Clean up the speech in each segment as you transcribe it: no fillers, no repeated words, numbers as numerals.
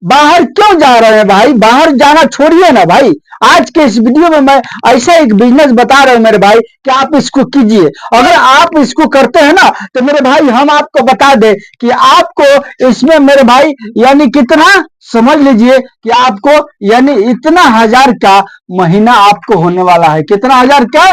बाहर क्यों जा रहे हैं भाई? बाहर जाना छोड़िए ना भाई। आज के इस वीडियो में मैं ऐसा एक बिजनेस बता रहा हूं मेरे भाई कि आप इसको कीजिए। अगर आप इसको करते हैं ना तो मेरे भाई हम आपको बता दे कि आपको इसमें मेरे भाई यानी कितना, समझ लीजिए कि आपको यानी इतना हजार का महीना आपको होने वाला है। कितना हजार का?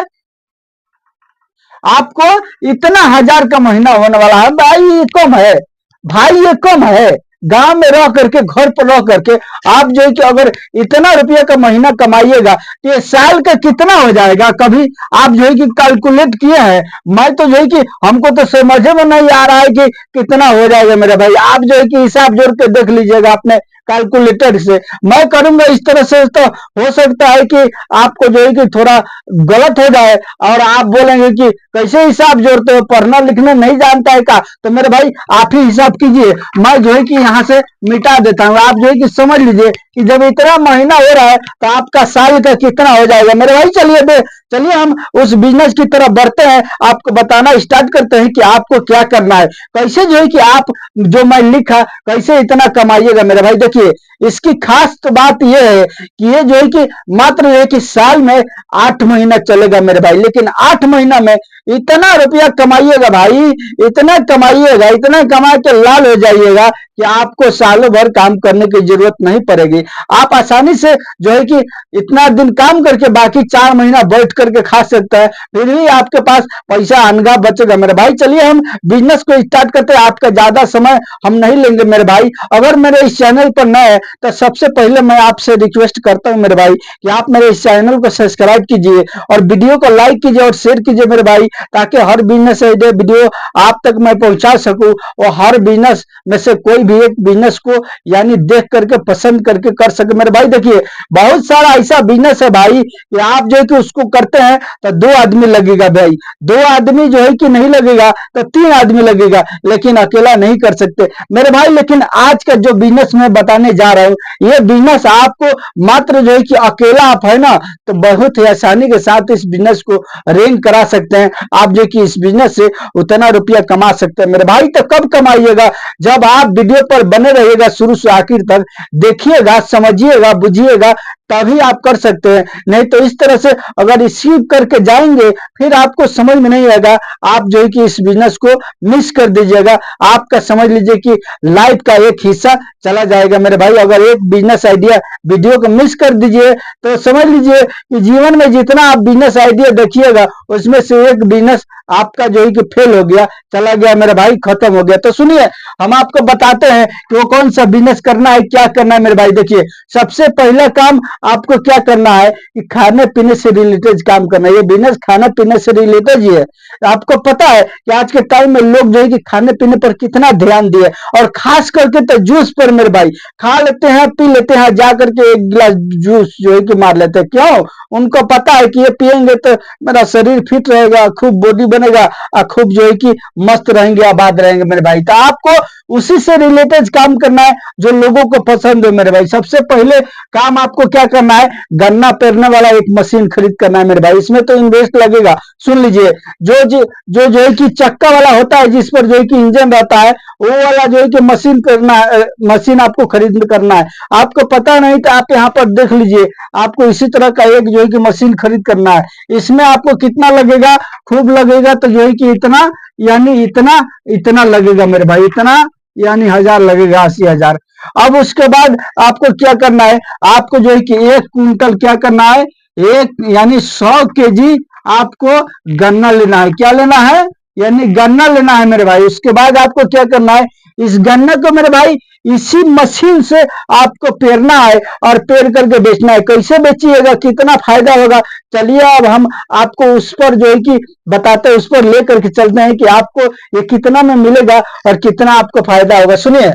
आपको इतना हजार का महीना होने वाला है भाई। ये कम है भाई, ये कम है। गांव में रह करके, घर पर रह करके आप जो है कि अगर इतना रुपया का महीना कमाइएगा तो ये साल का कितना हो जाएगा? कभी आप जो है कि कैलकुलेट किए हैं? मैं तो जो है कि हमको तो समझ में नहीं आ रहा है कि कितना हो जाएगा मेरे भाई। आप जो है कि हिसाब जोड़ के देख लीजिएगा अपने कैलकुलेटर से। मैं करूंगा इस तरह से तो हो सकता है कि आपको जो है कि थोड़ा गलत हो जाए और आप बोलेंगे कि कैसे हिसाब जोड़ते हो, पढ़ना लिखना नहीं जानता है का? तो मेरे भाई आप ही हिसाब कीजिए, मैं जो है कि यहाँ से मिटा देता हूँ। आप जो है कि समझ लीजिए कि जब इतना महीना हो रहा है तो आपका साल का कितना हो जाएगा मेरे भाई। चलिए चलिए हम उस बिजनेस की तरफ बढ़ते हैं। आपको बताना स्टार्ट करते हैं कि आपको क्या करना है, कैसे जो है कि आप जो मैं लिखा कैसे इतना कमाइएगा मेरे भाई। देखिए इसकी खास तो बात यह है कि ये जो है कि मात्र है कि साल में 8 महीना चलेगा मेरे भाई, लेकिन 8 महीना में इतना रुपया कमाइएगा भाई, इतना कमाइएगा, इतना कमा के लाल हो जाइएगा कि आपको सालों भर काम करने की जरूरत नहीं पड़ेगी। आप आसानी से जो है कि इतना दिन काम करके बाकी 4 महीना बैठ करके खा सकता है, फिर भी आपके पास पैसा अनगा बचेगा मेरे भाई। चलिए हम बिजनेस को स्टार्ट करते हैं। आपका ज्यादा समय हम नहीं लेंगे मेरे भाई। अगर मेरे इस चैनल पर नए हैं तो सबसे पहले मैं आपसे रिक्वेस्ट करता हूं मेरे भाई कि आप मेरे इस चैनल को सब्सक्राइब कीजिए और वीडियो को लाइक कीजिए और शेयर कीजिए मेरे भाई, ताकि हर बिजनेस वीडियो आप तक मैं पहुंचा सकूं और हर बिजनेस में से कोई भी एक बिजनेस को यानी देख करके पसंद करके कर सके मेरे भाई। देखिए बहुत सारा ऐसा बिजनेस है भाई कि आप जो है कि उसको करते हैं तो 2 आदमी लगेगा भाई, 2 आदमी जो है कि नहीं लगेगा तो 3 आदमी लगेगा, लेकिन अकेला नहीं कर सकते मेरे भाई। लेकिन आज का जो बिजनेस मैं बताने जा रहा हूं ये बिजनेस आपको मात्र जो है कि अकेला आप है ना तो बहुत ही आसानी के साथ इस बिजनेस को रैंक करा सकते हैं। आप जो कि इस बिजनेस से उतना रुपया कमा सकते हैं मेरे भाई। तो कब कमाइएगा? जब आप वीडियो पर बने रहिएगा, शुरू से आखिर तक देखिएगा, समझिएगा, बुझिएगा, तभी आप कर सकते हैं। नहीं तो इस तरह से अगर स्किप करके जाएंगे फिर आपको समझ में नहीं आएगा। आप जो है कि इस बिजनेस को मिस कर दीजिएगा, आपका समझ लीजिए कि लाइफ का एक हिस्सा चला जाएगा मेरे भाई। अगर एक बिजनेस आइडिया वीडियो को मिस कर दीजिए तो समझ लीजिए कि जीवन में जितना आप बिजनेस आइडिया देखिएगा उसमें से एक बिजनेस आपका जो है कि फेल हो गया, चला गया मेरे भाई, खत्म हो गया। तो सुनिए हम आपको बताते हैं कि वो कौन सा बिजनेस करना है, क्या करना है मेरे भाई। देखिए सबसे पहला काम आपको क्या करना है कि खाने पीने से रिलेटेड काम करना है। ये बिजनेस खाने पीने से रिलेटेड ही है। आपको पता है कि आज के टाइम में लोग जो है कि खाने पीने पर कितना ध्यान दिए, और खास करके तो जूस पर मेरे भाई। खा लेते हैं, पी लेते हैं, जा करके एक गिलास जूस जो है कि मार लेते हैं। क्यों? उनको पता है कि ये पियेंगे तो मेरा शरीर फिट रहेगा, खूब बॉडी बनेगा और खूब जो है कि मस्त रहेंगे, आबाद रहेंगे मेरे भाई। तो आपको उसी से रिलेटेड काम करना है जो लोगों को पसंद हो मेरे भाई। सबसे पहले काम आपको क्या करना है, गन्ना पेरने वाला एक मशीन खरीद करना है मेरे भाई। इसमें तो इन्वेस्ट लगेगा। सुन लीजिए, जो है कि चक्का वाला होता है, जिस पर जो है कि इंजन रहता है, वो वाला जो है कि मशीन करना है, मशीन आपको खरीद करना है। आपको पता नहीं तो आप यहाँ पर देख लीजिए, आपको इसी तरह का एक जो है कि मशीन खरीद करना है। इसमें आपको कितना लगेगा? खूब लगेगा तो जो है कि इतना यानी इतना इतना लगेगा मेरे भाई, इतना यानी 1000 लगेगा, 80,000। अब उसके बाद आपको क्या करना है, आपको जो है कि 1 क्विंटल क्या करना है, एक यानी 100 केजी आपको गन्ना लेना है। क्या लेना है? यानी गन्ना लेना है मेरे भाई। उसके बाद आपको क्या करना है, इस गन्ने को मेरे भाई इसी मशीन से आपको पेरना है और पेर करके बेचना है। कैसे बेचिएगा, कितना फायदा होगा, चलिए अब हम आपको उस पर जो है कि बताते हैं, उस पर लेकर के चलते हैं कि आपको ये कितना में मिलेगा और कितना आपको फायदा होगा। सुनिए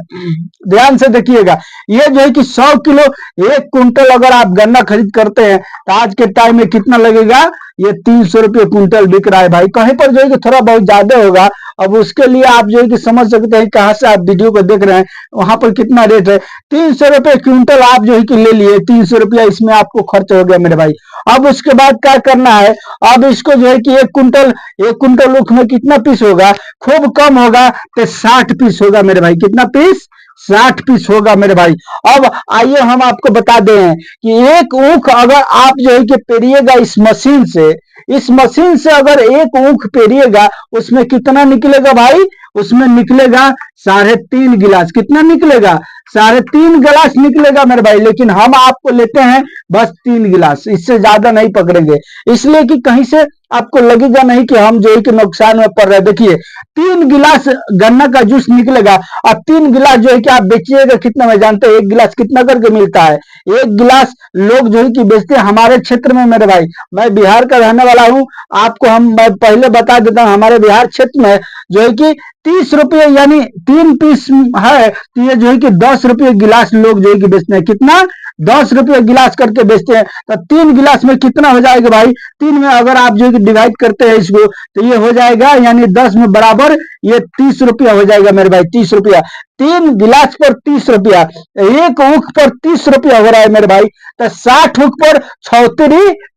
ध्यान से देखिएगा, ये जो है कि 100 किलो 1 क्विंटल अगर आप गन्ना खरीद करते हैं तो आज के टाइम में कितना लगेगा? ये 300 रुपये क्विंटल बिक रहा है भाई। कहीं पर जो है कि थोड़ा बहुत ज्यादा होगा। अब उसके लिए आप जो है कि समझ सकते हैं कहां से आप वीडियो को देख रहे हैं, वहां पर कितना रेट है। 300 रुपये क्विंटल आप जो है कि ले लिए, 300 रुपया इसमें आपको खर्च हो गया मेरे भाई। अब उसके बाद क्या करना है, अब इसको जो है कि 1 क्विंटल ऊख में कितना पीस होगा? खूब कम होगा तो 60 पीस होगा मेरे भाई। कितना पीस? 60 पीस होगा मेरे भाई। अब आइए हम आपको बता दें कि एक ऊख अगर आप जो है कि पेरिएगा इस मशीन से अगर एक ऊख पेरिएगा उसमें कितना निकलेगा भाई? उसमें निकलेगा 3.5 गिलास। कितना निकलेगा? 3.5 गिलास निकलेगा मेरे भाई। लेकिन हम आपको लेते हैं बस 3 गिलास, इससे ज्यादा नहीं पकड़ेंगे, इसलिए कि कहीं से आपको लगेगा नहीं कि हम जो है कि नुकसान में पड़ रहे हैं। देखिए 3 गिलास गन्ना का जूस निकलेगा और 3 गिलास जो है कि आप बेचिएगा कितना में जानते हैं? 1 गिलास कितना करके मिलता है? 1 गिलास लोग जो है कि बेचते हैं हमारे क्षेत्र में मेरे भाई। मैं बिहार का रहने वाला हूँ, आपको मैं पहले बता देता हूँ, हमारे बिहार क्षेत्र में जो है कि 30 रुपये यानी 3 पीस है, तो ये जो है कि 10 रुपये गिलास लोग जो है कि बेचते हैं। कितना? 10 रुपये गिलास करके बेचते हैं। तो 3 गिलास में कितना हो जाएगा भाई? 3 में अगर आप जो है कि डिवाइड करते हैं इसको, तो ये हो जाएगा यानी 10 में बराबर ये 30 रुपया हो जाएगा मेरे भाई। 30 रुपया, 3 गिलास पर 30 रुपया, एक ऊख पर 30 रुपया हो रहा है मेरे भाई। तो 60 ऊख पर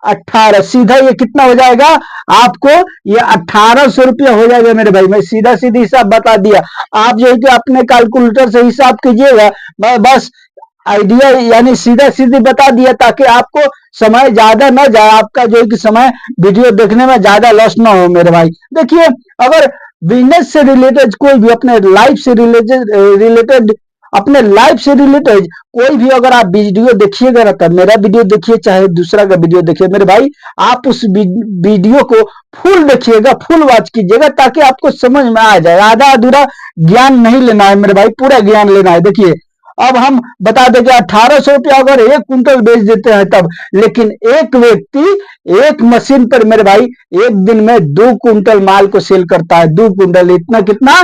18, सीधा ये कितना हो जाएगा आपको? ये 1800 रुपया हो जाएगा मेरे भाई। मैं सीधा सीधी हिसाब बता दिया, आप जो है कि अपने कैलकुलेटर से हिसाब कीजिएगा। मैं बस आइडिया यानी सीधा सीधी बता दिया ताकि आपको समय ज्यादा न जाए, आपका जो है कि समय वीडियो देखने में ज्यादा लॉस ना हो मेरे भाई। देखिए अगर बिजनेस से रिलेटेड कोई भी अपने लाइफ से रिलेटेड अपने लाइफ से रिलेटेड कोई भी अगर आप वीडियो देखिएगा ना, तब मेरा वीडियो देखिए चाहे दूसरा का वीडियो देखिए मेरे भाई, आप उस वीडियो को फुल देखिएगा, फुल वॉच कीजिएगा ताकि आपको समझ में आ जाए। आधा अधूरा ज्ञान नहीं लेना है मेरे भाई, पूरा ज्ञान लेना है। देखिए अब हम बता दें कि 1800 रुपया अगर 1 कुंटल बेच देते हैं तब, लेकिन एक व्यक्ति एक मशीन पर मेरे भाई एक दिन में 2 कुंटल माल को सेल करता है। 2 कुंटल इतना कितना?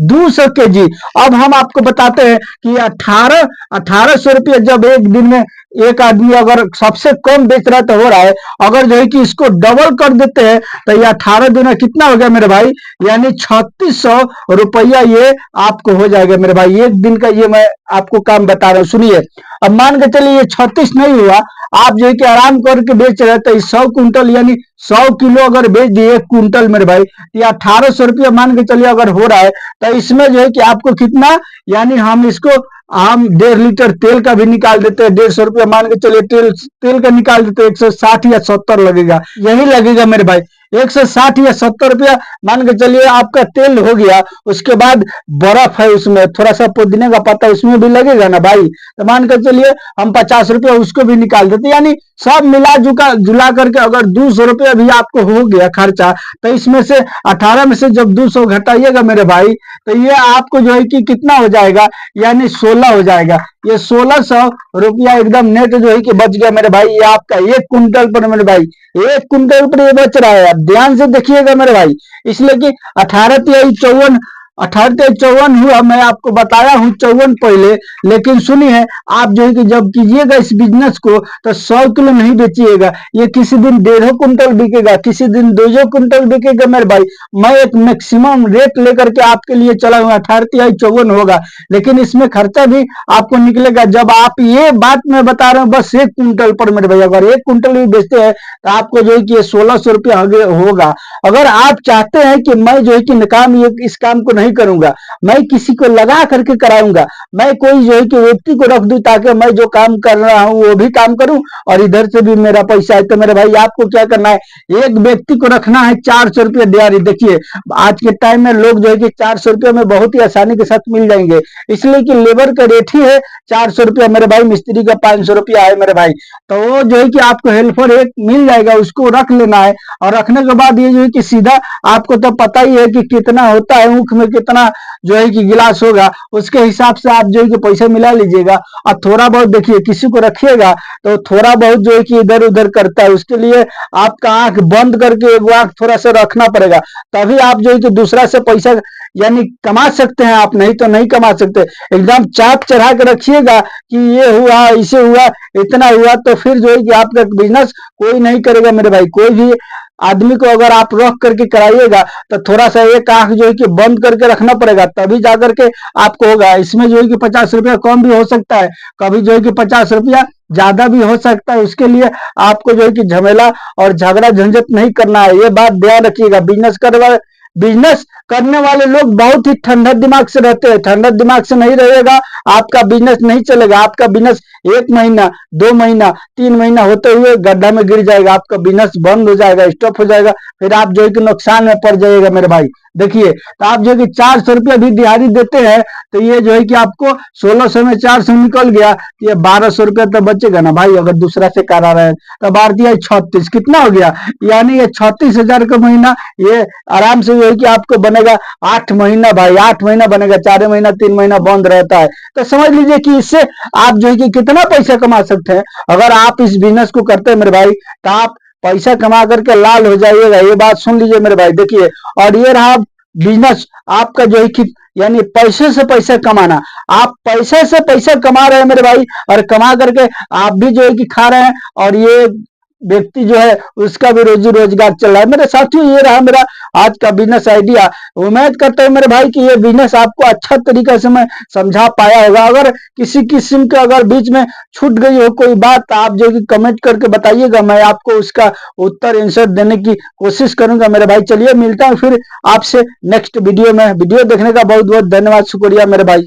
200 केजी। अब हम आपको बताते हैं कि 1800 रुपया जब एक दिन में एक आदमी अगर सबसे कम बेच रहा है तो हो रहा है, अगर जो है कि इसको डबल कर देते हैं तो ये 18 दिन में कितना हो गया मेरे भाई? यानी 3600 रुपया ये आपको हो जाएगा मेरे भाई। एक दिन का ये मैं आपको काम बता रहा हूँ, सुनिए। अब मान के चलिए ये 36 नहीं हुआ, आप जो है कि आराम करके बेच रहे तो 100 कुंटल यानी 100 किलो अगर बेच दिए 1 कुंटल मेरे भाई, ये 1800 रुपया मान के चलिए अगर हो रहा है, तो इसमें जो है कि आपको कितना यानी हम 1.5 लीटर तेल का भी निकाल देते हैं। 150 रुपया मान के चलिए तेल का निकाल देते हैं, 160 या 70 लगेगा, यही लगेगा मेरे भाई। 160 या 70 रुपया मान के चलिए आपका तेल हो गया। उसके बाद बर्फ है, उसमें थोड़ा सा पुदीने का पत्ता उसमें भी लगेगा ना भाई, तो मान के चलिए हम 50 रुपया उसको भी निकाल देते, यानी सब मिला जुला करके अगर 200 रुपया भी आपको हो गया खर्चा, तो इसमें से 18 में से जब 200 घटाइएगा मेरे भाई, तो ये आपको जो है कि कितना हो जाएगा? यानी 16 हो जाएगा। ये 1600 रुपया एकदम नेट जो है कि बच गया मेरे भाई। ये आपका 1 कुंटल पर मेरे भाई, 1 कुंटल पर ये बच रहा है। आप ध्यान से देखिएगा मेरे भाई, इसलिए कि 18 हुआ, मैं आपको बताया हूँ 54 पहले। लेकिन सुनिए, आप जो है कि जब कीजिएगा इस बिजनेस को तो 100 किलो नहीं बेचिएगा, ये किसी दिन 1.5 कुंटल बिकेगा, किसी दिन 2 कुंटल बिकेगा मेरे भाई। मैं एक मैक्सिमम रेट लेकर के आपके लिए चला हूँ, 18 होगा, लेकिन इसमें खर्चा भी आपको निकलेगा। जब आप ये बात मैं बता रहा हूँ बस 1 कुंटल पर मेरे भाई, अगर 1 कुंटल भी बेचते हैं तो आपको जो है कि 1600 रुपया होगा। अगर आप चाहते हैं कि मैं जो है कि नाकाम इस काम को नहीं करूंगा, मैं किसी को लगा करके कराऊंगा, मैं कोई जो है कि व्यक्ति को रख दूं ताकि मैं जो काम कर रहा हूं वो भी काम करूं और इधर से भी मेरा पैसा है, तो मेरे भाई आपको क्या करना है? एक व्यक्ति को रखना है 400 रुपया दिहाड़ी। देखिए आज के टाइम में लोग जो है कि 400 रुपया में बहुत ही आसानी के साथ मिल जाएंगे, इसलिए कि लेबर का रेट ही है 400 रुपया मेरे भाई, मिस्त्री का 500 रुपया है मेरे भाई। तो वो जो है कि आपको हेल्पर एक मिल जाएगा, उसको रख लेना है। और रखने के बाद ये जो है कि सीधा आपको तो पता ही है कि कितना होता है ऊख में, कितना जो है कि गिलास होगा, उसके हिसाब से आप जो है कि पैसा मिला लीजिएगा। और थोड़ा बहुत देखिए, किसी को रखिएगा तो थोड़ा बहुत जो है कि इधर उधर करता है, उसके लिए आपका आंख बंद करके एक आंख थोड़ा सा रखना पड़ेगा, तभी आप जो है कि दूसरा से पैसा यानी कमा सकते हैं आप, नहीं तो नहीं कमा सकते। एकदम चाप चढ़ा के रखिएगा कि ये हुआ, इसे हुआ, इतना हुआ, तो फिर जो है कि आपका बिजनेस कोई नहीं करेगा मेरे भाई। कोई भी आदमी को अगर आप रख करके कराइएगा तो थोड़ा सा एक आंख जो है कि बंद करके रखना पड़ेगा, तभी जाकर के आपको होगा। इसमें जो है कि 50 रुपया कम भी हो सकता है, कभी जो है कि 50 रुपया ज्यादा भी हो सकता है। उसके लिए आपको जो है कि झमेला और झगड़ा झंझट नहीं करना है, ये बात ध्यान रखिएगा। बिजनेस बिजनेस करने वाले लोग बहुत ही ठंडा दिमाग से रहते हैं। ठंडा दिमाग से नहीं रहेगा, आपका बिजनेस नहीं चलेगा। आपका बिजनेस 1 महीना, 2 महीना, 3 महीना होते हुए गड्ढा में गिर जाएगा, आपका बिजनेस बंद हो जाएगा, स्टॉप हो जाएगा, फिर आप जो है कि नुकसान में पड़ जाइएगा मेरे भाई। देखिए, तो आप जो है कि 400 रुपया भी दिहाड़ी देते हैं, तो ये जो है कि आपको 1600 में 400 निकल गया, तो ये 1200 रुपया तो बचेगा ना भाई। अगर दूसरा से करा रहे हैं तो भारतीय 36 कितना हो गया, यानी ये 36,000 का महीना, ये आराम से जो है कि आपको बनेगा 8 महीना भाई। 8 महीना बनेगा, 4 महीना 3 महीना बंद रहता है। तो समझ लीजिए कि इससे आप जो है कि कितना पैसा कमा सकते हैं। अगर आप इस बिजनेस को करते हैं मेरे भाई, तो आप पैसा कमा करके लाल हो जाइएगा। ये बात सुन लीजिए मेरे भाई। देखिए, और ये रहा बिजनेस आपका जो है कि, यानी पैसे से पैसा कमाना। आप पैसे से पैसा कमा रहे हैं मेरे भाई, और कमा करके आप भी जो है कि खा रहे हैं, और ये व्यक्ति जो है उसका भी रोजी रोजगार चल रहा है। मेरे साथियों, ये रहा मेरा आज का बिजनेस आइडिया। उम्मीद करता हूँ मेरे भाई कि ये बिजनेस आपको अच्छा तरीका से मैं समझा पाया होगा। अगर किसी किस्म के अगर बीच में छूट गई हो कोई बात, तो आप जो कि कमेंट करके बताइएगा, मैं आपको उसका उत्तर आंसर देने की कोशिश करूंगा मेरे भाई। चलिए, मिलता हूँ फिर आपसे नेक्स्ट वीडियो में। वीडियो देखने का बहुत बहुत धन्यवाद, शुक्रिया मेरे भाई।